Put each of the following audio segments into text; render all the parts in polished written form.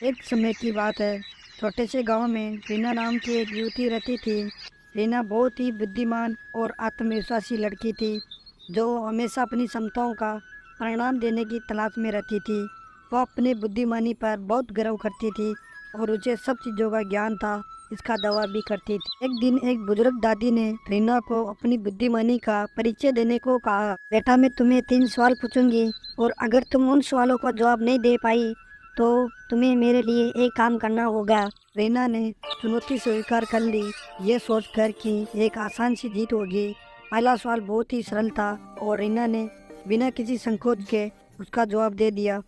एक समय की बात है। छोटे से गांव में रीना नाम की एक युवती रहती थी। रीना बहुत ही बुद्धिमान और आत्मविश्वासी लड़की थी, जो हमेशा अपनी क्षमताओं का परिणाम देने की तलाश में रहती थी। वह अपने बुद्धिमानी पर बहुत गर्व करती थी और उसे सब चीज़ों का ज्ञान था, इसका दावा भी करती थी। एक दिन एक बुजुर्ग दादी ने रीना को अपनी बुद्धिमानी का परिचय देने को कहा। बेटा, मैं तुम्हें 3 सवाल पूछूंगी और अगर तुम उन सवालों का जवाब नहीं दे पाई तो तुम्हें मेरे लिए एक काम करना होगा। रीना ने चुनौती स्वीकार कर ली, ये सोचकर कि एक आसान सी जीत होगी। पहला सवाल बहुत ही सरल था और रीना ने बिना किसी संकोच के उसका जवाब दे दिया।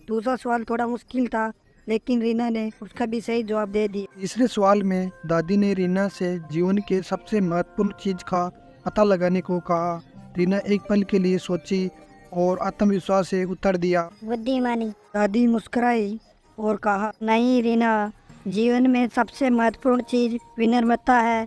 दूसरा सवाल थोड़ा मुश्किल था, लेकिन रीना ने उसका भी सही जवाब दे दिया। तीसरे सवाल में दादी ने रीना से जीवन के सबसे महत्वपूर्ण चीज का पता लगाने को कहा। रीना एक पल के लिए सोची और आत्मविश्वास से उत्तर दिया, बुद्धिमानी। दादी मुस्कुराई और कहा, नहीं रीना, जीवन में सबसे महत्वपूर्ण चीज विनम्रता है।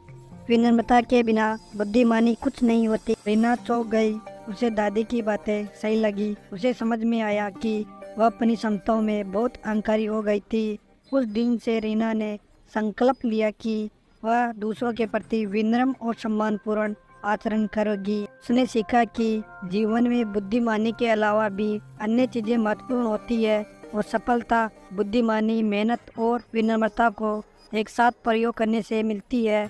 विनम्रता के बिना बुद्धिमानी कुछ नहीं होती। रीना चौंक गई। उसे दादी की बातें सही लगी। उसे समझ में आया कि वह अपनी क्षमताओं में बहुत अहंकारी हो गई थी। उस दिन से रीना ने संकल्प लिया कि वह दूसरों के प्रति विनम्र और सम्मानपूर्ण आचरण करेगी। उसने सीखा कि जीवन में बुद्धिमानी के अलावा भी अन्य चीजें महत्वपूर्ण होती है और सफलता बुद्धिमानी, मेहनत और विनम्रता को एक साथ प्रयोग करने से मिलती है।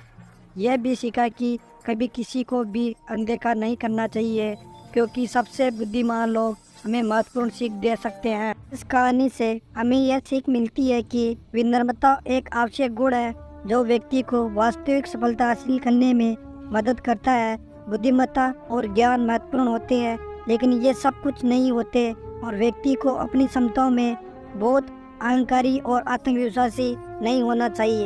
यह भी सीखा कि कभी किसी को भी अनदेखा नहीं करना चाहिए, क्योंकि सबसे बुद्धिमान लोग हमें महत्वपूर्ण सीख दे सकते हैं। इस कहानी से हमें यह सीख मिलती है कि विनम्रता एक आवश्यक गुण है जो व्यक्ति को वास्तविक सफलता हासिल करने में मदद करता है। बुद्धिमत्ता और ज्ञान महत्वपूर्ण होते हैं, लेकिन ये सब कुछ नहीं होते और व्यक्ति को अपनी क्षमताओं में बहुत अहंकारी और आत्मविश्वासी नहीं होना चाहिए।